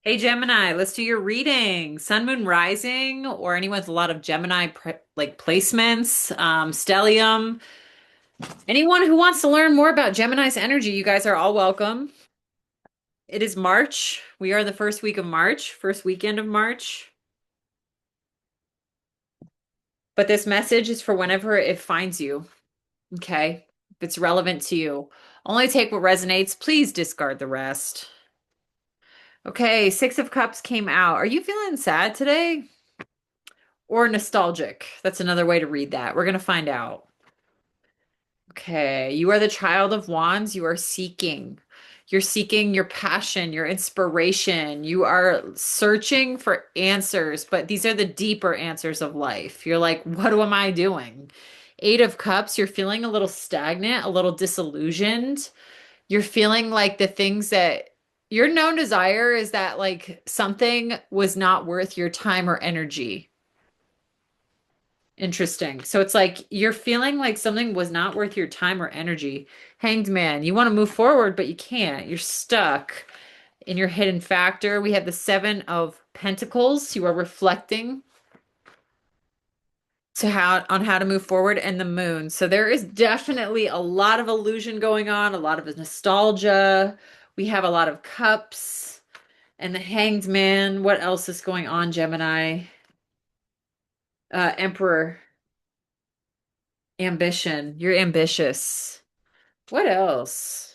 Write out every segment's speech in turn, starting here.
Hey Gemini, let's do your reading. Sun, Moon, Rising, or anyone with a lot of Gemini placements, stellium. Anyone who wants to learn more about Gemini's energy, you guys are all welcome. It is March. We are the first week of March, first weekend of March. But this message is for whenever it finds you, okay? If it's relevant to you. Only take what resonates. Please discard the rest. Okay, Six of Cups came out. Are you feeling sad today? Or nostalgic? That's another way to read that. We're going to find out. Okay, you are the Child of Wands. You are seeking. You're seeking your passion, your inspiration. You are searching for answers, but these are the deeper answers of life. You're like, what am I doing? Eight of Cups, you're feeling a little stagnant, a little disillusioned. You're feeling like the things that your known desire is that like something was not worth your time or energy. Interesting. So it's like you're feeling like something was not worth your time or energy. Hanged man, you want to move forward, but you can't. You're stuck in your hidden factor. We have the Seven of Pentacles. You are reflecting to how to move forward, and the Moon. So there is definitely a lot of illusion going on, a lot of nostalgia. We have a lot of cups and the Hanged Man. What else is going on, Gemini? Emperor, ambition. You're ambitious. What else?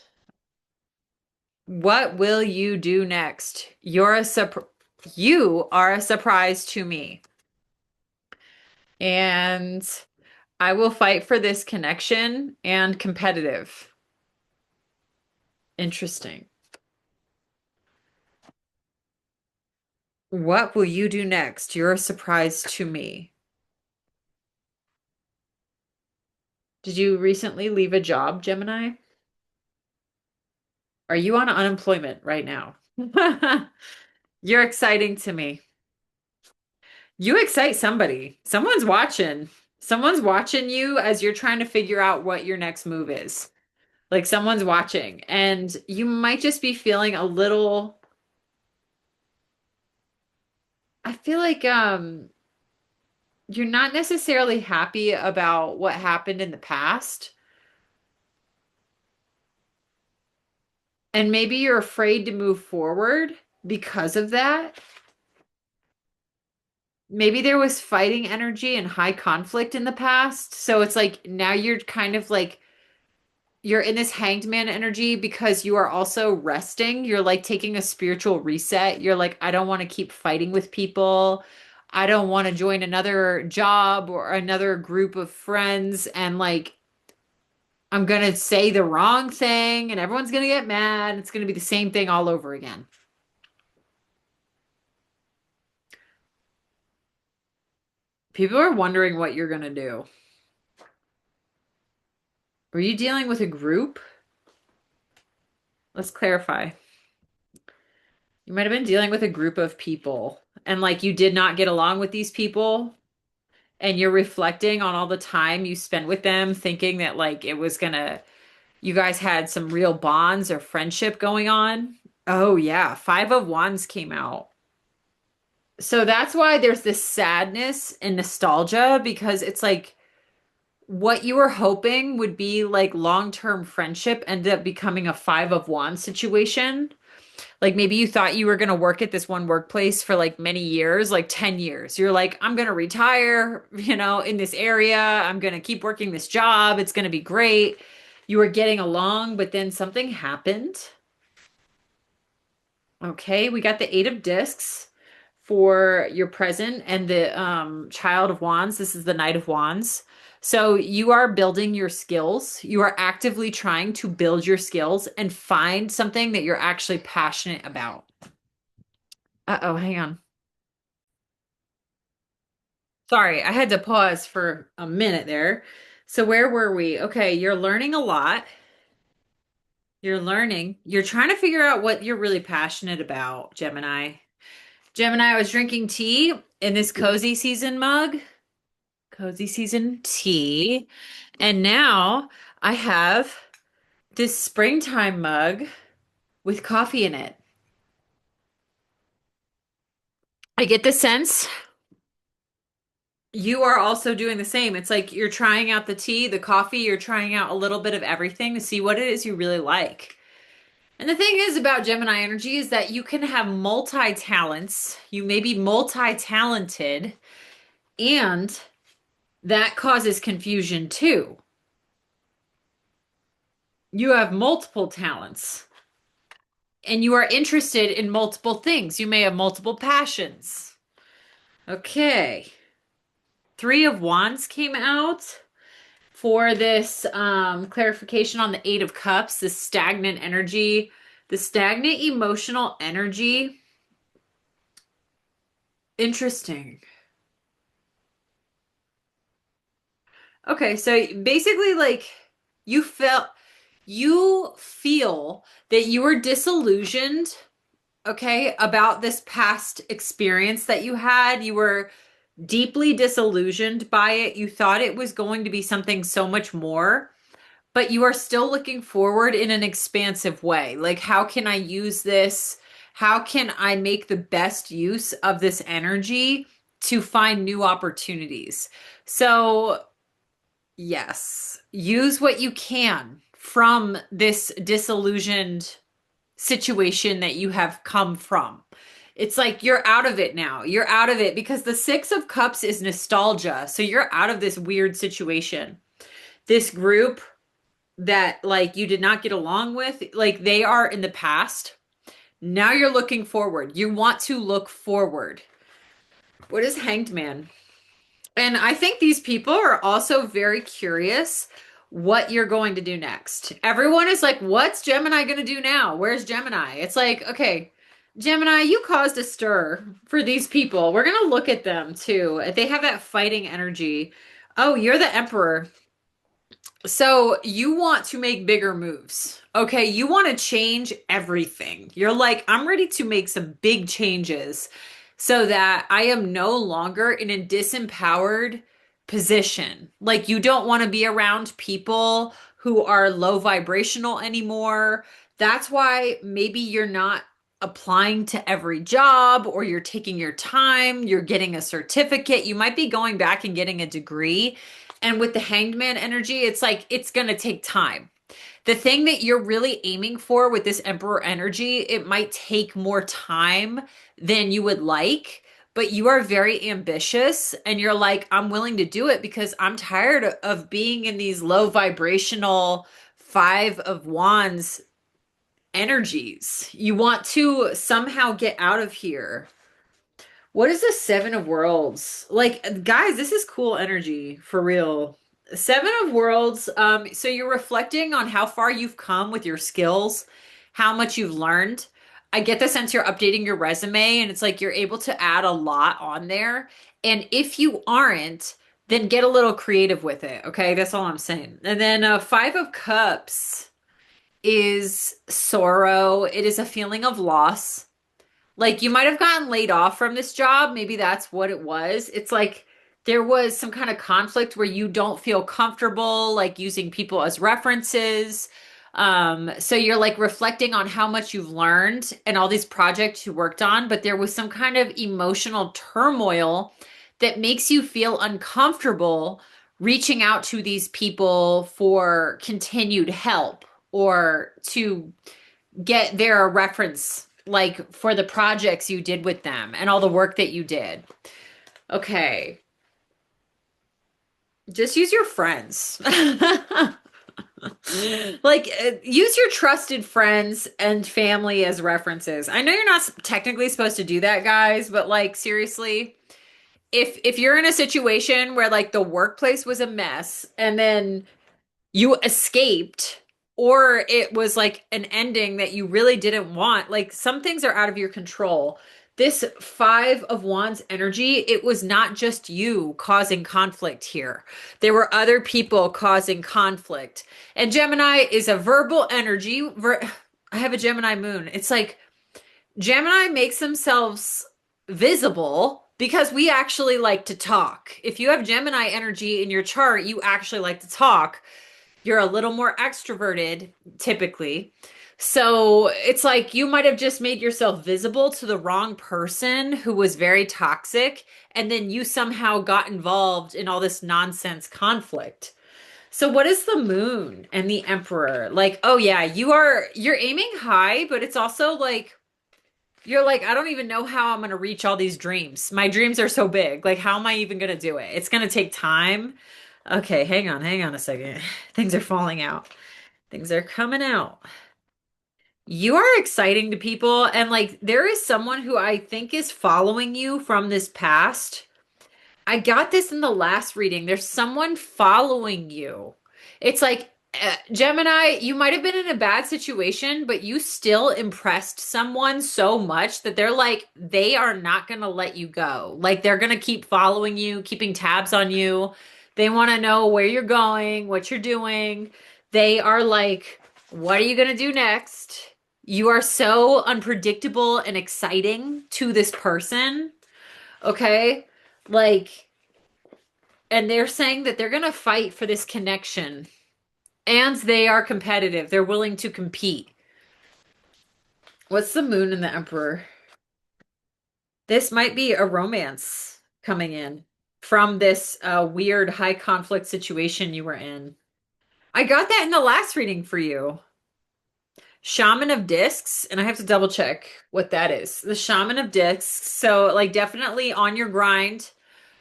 What will you do next? You are a surprise to me. And I will fight for this connection and competitive. Interesting. What will you do next? You're a surprise to me. Did you recently leave a job, Gemini? Are you on unemployment right now? You're exciting to me. You excite somebody. Someone's watching. Someone's watching you as you're trying to figure out what your next move is. Like someone's watching, and you might just be feeling a little, I feel like you're not necessarily happy about what happened in the past. And maybe you're afraid to move forward because of that. Maybe there was fighting energy and high conflict in the past. So it's like now you're kind of like you're in this hanged man energy because you are also resting. You're like taking a spiritual reset. You're like, I don't want to keep fighting with people. I don't want to join another job or another group of friends and like I'm gonna say the wrong thing and everyone's gonna get mad. It's gonna be the same thing all over again. People are wondering what you're gonna do. Were you dealing with a group? Let's clarify. You might have been dealing with a group of people and like you did not get along with these people and you're reflecting on all the time you spent with them, thinking that like it was gonna, you guys had some real bonds or friendship going on. Oh, yeah. Five of Wands came out. So that's why there's this sadness and nostalgia because it's like what you were hoping would be like long-term friendship ended up becoming a Five of Wands situation. Like maybe you thought you were going to work at this one workplace for like many years, like 10 years. You're like, I'm going to retire, in this area. I'm going to keep working this job. It's going to be great. You were getting along, but then something happened. Okay, we got the Eight of Discs for your present and the Child of Wands. This is the Knight of Wands. So you are building your skills. You are actively trying to build your skills and find something that you're actually passionate about. Uh-oh, hang on. Sorry, I had to pause for a minute there. So where were we? Okay, you're learning a lot. You're learning. You're trying to figure out what you're really passionate about, Gemini. Gemini, I was drinking tea in this cozy season mug, cozy season tea, and now I have this springtime mug with coffee in it. I get the sense you are also doing the same. It's like you're trying out the tea, the coffee, you're trying out a little bit of everything to see what it is you really like. And the thing is about Gemini energy is that you can have multi-talents. You may be multi-talented, and that causes confusion too. You have multiple talents, and you are interested in multiple things. You may have multiple passions. Okay. Three of Wands came out for this clarification on the Eight of Cups, the stagnant energy, the stagnant emotional energy. Interesting. Okay, so basically, like, you feel that you were disillusioned, okay, about this past experience that you had. You were deeply disillusioned by it. You thought it was going to be something so much more, but you are still looking forward in an expansive way. Like, how can I use this? How can I make the best use of this energy to find new opportunities? So, yes, use what you can from this disillusioned situation that you have come from. It's like you're out of it now. You're out of it because the Six of Cups is nostalgia. So you're out of this weird situation. This group that like you did not get along with, like they are in the past. Now you're looking forward. You want to look forward. What is Hanged Man? And I think these people are also very curious what you're going to do next. Everyone is like, what's Gemini going to do now? Where's Gemini? It's like, okay, Gemini, you caused a stir for these people. We're going to look at them too. If they have that fighting energy. Oh, you're the Emperor. So you want to make bigger moves. Okay, you want to change everything. You're like, I'm ready to make some big changes so that I am no longer in a disempowered position. Like, you don't want to be around people who are low vibrational anymore. That's why maybe you're not applying to every job, or you're taking your time, you're getting a certificate. You might be going back and getting a degree. And with the Hanged Man energy, it's like it's going to take time. The thing that you're really aiming for with this Emperor energy, it might take more time than you would like, but you are very ambitious and you're like, I'm willing to do it because I'm tired of being in these low vibrational Five of Wands energies. You want to somehow get out of here. What is the Seven of Worlds? Like, guys, this is cool energy for real. Seven of Worlds, so you're reflecting on how far you've come with your skills, how much you've learned. I get the sense you're updating your resume and it's like you're able to add a lot on there. And if you aren't, then get a little creative with it. Okay, that's all I'm saying. And then Five of Cups is sorrow. It is a feeling of loss. Like, you might have gotten laid off from this job. Maybe that's what it was. It's like there was some kind of conflict where you don't feel comfortable like using people as references. So you're like reflecting on how much you've learned and all these projects you worked on, but there was some kind of emotional turmoil that makes you feel uncomfortable reaching out to these people for continued help or to get their reference, like for the projects you did with them and all the work that you did. Okay. Just use your friends. Like, use your trusted friends and family as references. I know you're not technically supposed to do that, guys, but like, seriously, if you're in a situation where like the workplace was a mess and then you escaped, or it was like an ending that you really didn't want, like some things are out of your control. This Five of Wands energy, it was not just you causing conflict here. There were other people causing conflict. And Gemini is a verbal energy. I have a Gemini moon. It's like Gemini makes themselves visible because we actually like to talk. If you have Gemini energy in your chart, you actually like to talk. You're a little more extroverted, typically. So it's like you might have just made yourself visible to the wrong person who was very toxic, and then you somehow got involved in all this nonsense conflict. So what is the moon and the emperor? Like, oh yeah, you're aiming high, but it's also like you're like, I don't even know how I'm gonna reach all these dreams. My dreams are so big. Like, how am I even gonna do it? It's gonna take time. Okay, hang on a second. Things are falling out. Things are coming out. You are exciting to people, and like there is someone who I think is following you from this past. I got this in the last reading. There's someone following you. It's like, Gemini, you might have been in a bad situation, but you still impressed someone so much that they're like, they are not going to let you go. Like, they're going to keep following you, keeping tabs on you. They want to know where you're going, what you're doing. They are like, what are you going to do next? You are so unpredictable and exciting to this person. Okay. Like, and they're saying that they're going to fight for this connection and they are competitive. They're willing to compete. What's the moon and the emperor? This might be a romance coming in from this weird high conflict situation you were in. I got that in the last reading for you. Shaman of Discs, and I have to double check what that is. The Shaman of Discs. So, like, definitely on your grind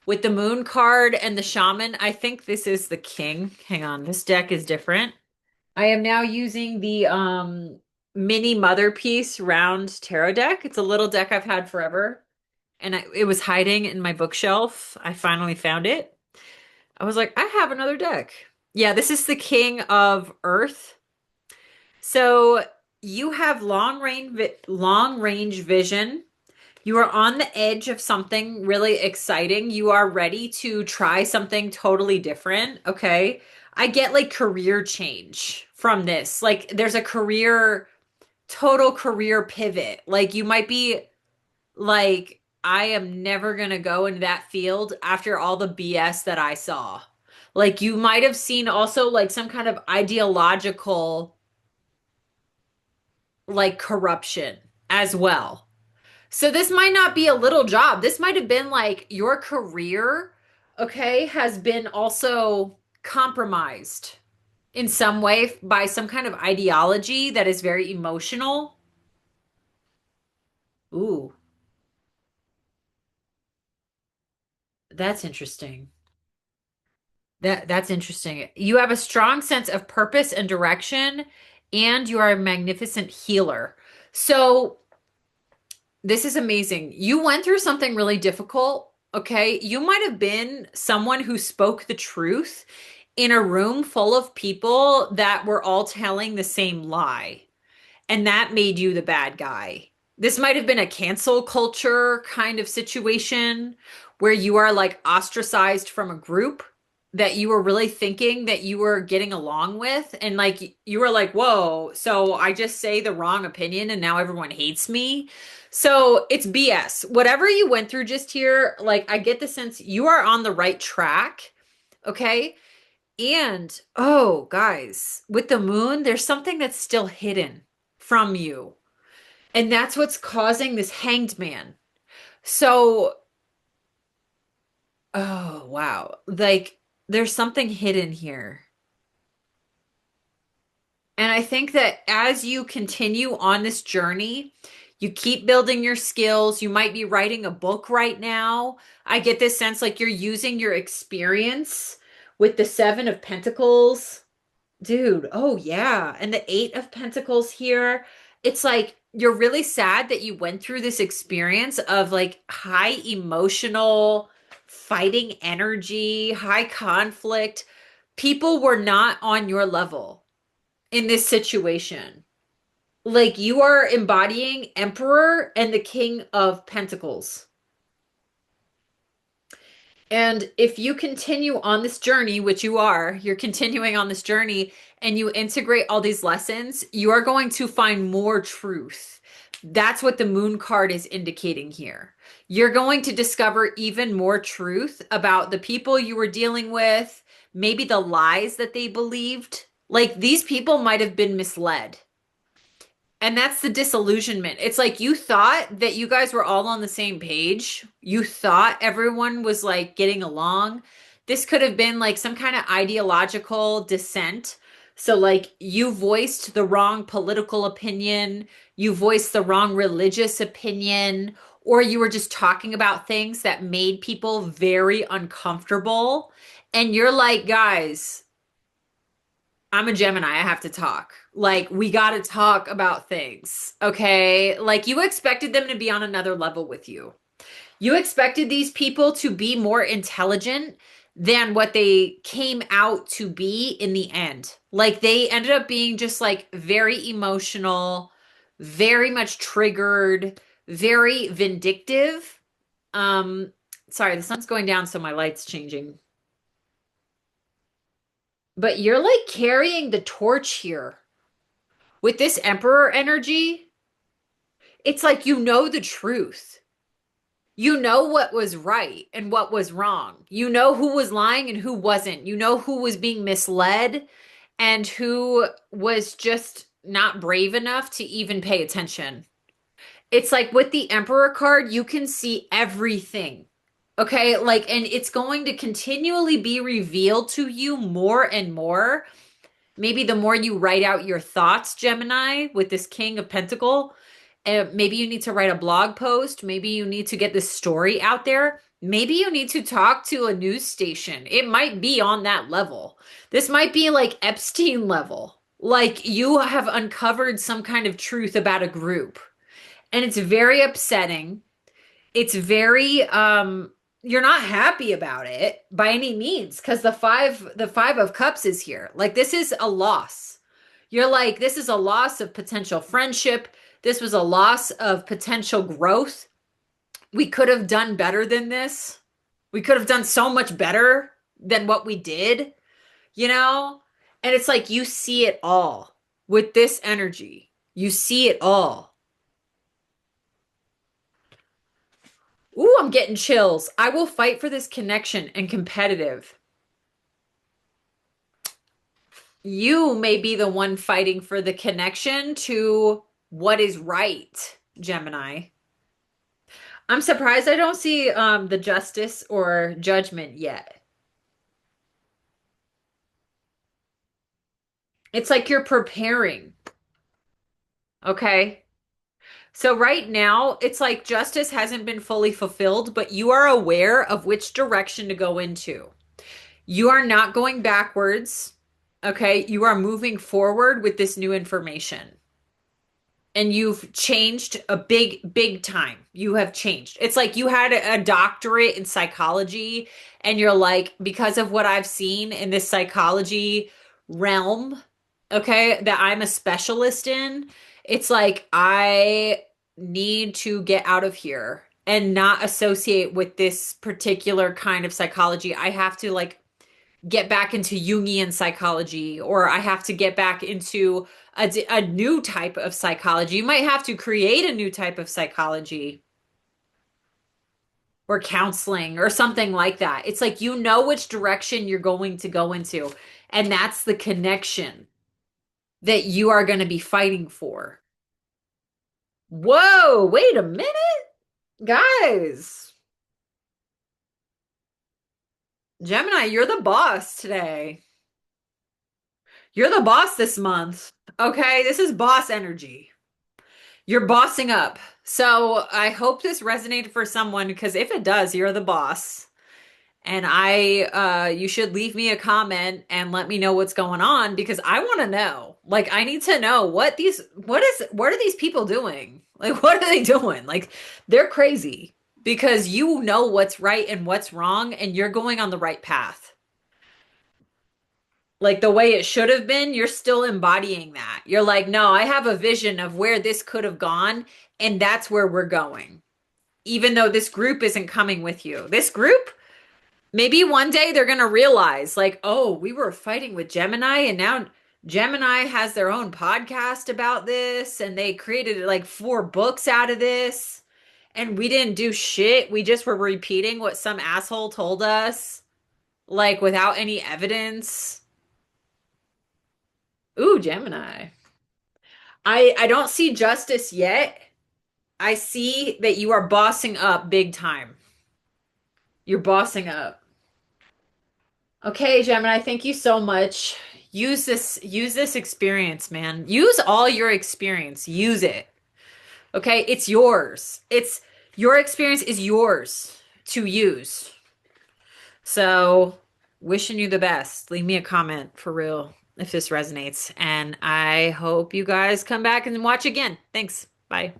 with the moon card and the shaman. I think this is the king. Hang on, this deck is different. I am now using the mini mother piece round tarot deck. It's a little deck I've had forever, and it was hiding in my bookshelf. I finally found it. I was like, I have another deck. Yeah, this is the king of earth. So you have long range vision. You are on the edge of something really exciting. You are ready to try something totally different. Okay. I get like career change from this. Like there's a total career pivot. Like you might be like, I am never going to go into that field after all the BS that I saw. Like you might have seen also like some kind of ideological like corruption as well. So this might not be a little job. This might have been like your career, okay, has been also compromised in some way by some kind of ideology that is very emotional. Ooh, that's interesting. That's interesting. You have a strong sense of purpose and direction, and you are a magnificent healer. So this is amazing. You went through something really difficult, okay? You might have been someone who spoke the truth in a room full of people that were all telling the same lie, and that made you the bad guy. This might have been a cancel culture kind of situation where you are like ostracized from a group that you were really thinking that you were getting along with. And like you were like, whoa, so I just say the wrong opinion and now everyone hates me. So it's BS. Whatever you went through just here, like I get the sense you are on the right track. Okay. And oh, guys, with the moon, there's something that's still hidden from you. And that's what's causing this hanged man. So, oh, wow. Like there's something hidden here. And I think that as you continue on this journey, you keep building your skills. You might be writing a book right now. I get this sense like you're using your experience with the Seven of Pentacles. Dude, oh yeah. And the Eight of Pentacles here. It's like you're really sad that you went through this experience of like high emotional fighting energy, high conflict. People were not on your level in this situation. Like you are embodying Emperor and the King of Pentacles. And if you continue on this journey, which you're continuing on this journey and you integrate all these lessons, you are going to find more truth. That's what the moon card is indicating here. You're going to discover even more truth about the people you were dealing with, maybe the lies that they believed. Like these people might have been misled. And that's the disillusionment. It's like you thought that you guys were all on the same page. You thought everyone was like getting along. This could have been like some kind of ideological dissent. So, like, you voiced the wrong political opinion, you voiced the wrong religious opinion, or you were just talking about things that made people very uncomfortable. And you're like, guys, I'm a Gemini. I have to talk. Like, we got to talk about things. Okay. Like, you expected them to be on another level with you. You expected these people to be more intelligent than what they came out to be in the end. Like, they ended up being just like very emotional, very much triggered, very vindictive. Um, Sorry, the sun's going down, so my light's changing. But you're like carrying the torch here. With this emperor energy, it's like you know the truth. You know what was right and what was wrong. You know who was lying and who wasn't. You know who was being misled and who was just not brave enough to even pay attention. It's like with the emperor card, you can see everything. Okay, like, and it's going to continually be revealed to you more and more. Maybe the more you write out your thoughts, Gemini, with this King of Pentacle, maybe you need to write a blog post. Maybe you need to get this story out there. Maybe you need to talk to a news station. It might be on that level. This might be like Epstein level. Like you have uncovered some kind of truth about a group. And it's very upsetting. It's very you're not happy about it by any means because the five of cups is here. Like this is a loss. You're like this is a loss of potential friendship. This was a loss of potential growth. We could have done better than this. We could have done so much better than what we did, you know? And it's like you see it all with this energy. You see it all. Ooh, I'm getting chills. I will fight for this connection and competitive. You may be the one fighting for the connection to what is right, Gemini. I'm surprised I don't see the justice or judgment yet. It's like you're preparing. Okay. So right now, it's like justice hasn't been fully fulfilled, but you are aware of which direction to go into. You are not going backwards. Okay. You are moving forward with this new information. And you've changed a big time. You have changed. It's like you had a doctorate in psychology, and you're like, because of what I've seen in this psychology realm, okay, that I'm a specialist in, it's like I need to get out of here and not associate with this particular kind of psychology. I have to like get back into Jungian psychology, or I have to get back into a new type of psychology. You might have to create a new type of psychology or counseling or something like that. It's like you know which direction you're going to go into, and that's the connection that you are going to be fighting for. Whoa, wait a minute, guys. Gemini, you're the boss today. You're the boss this month. Okay, this is boss energy. You're bossing up. So I hope this resonated for someone because if it does, you're the boss. And you should leave me a comment and let me know what's going on because I want to know. Like, I need to know what are these people doing? Like, what are they doing? Like, they're crazy because you know what's right and what's wrong, and you're going on the right path. Like the way it should have been, you're still embodying that. You're like, no, I have a vision of where this could have gone, and that's where we're going. Even though this group isn't coming with you. This group, maybe one day they're going to realize, like, oh, we were fighting with Gemini, and now Gemini has their own podcast about this, and they created like 4 books out of this, and we didn't do shit. We just were repeating what some asshole told us, like without any evidence. Ooh, Gemini. I don't see justice yet. I see that you are bossing up big time. You're bossing up. Okay, Gemini, thank you so much. Use this experience, man. Use all your experience. Use it. Okay? It's yours. It's your experience is yours to use. So, wishing you the best. Leave me a comment for real if this resonates. And I hope you guys come back and watch again. Thanks. Bye.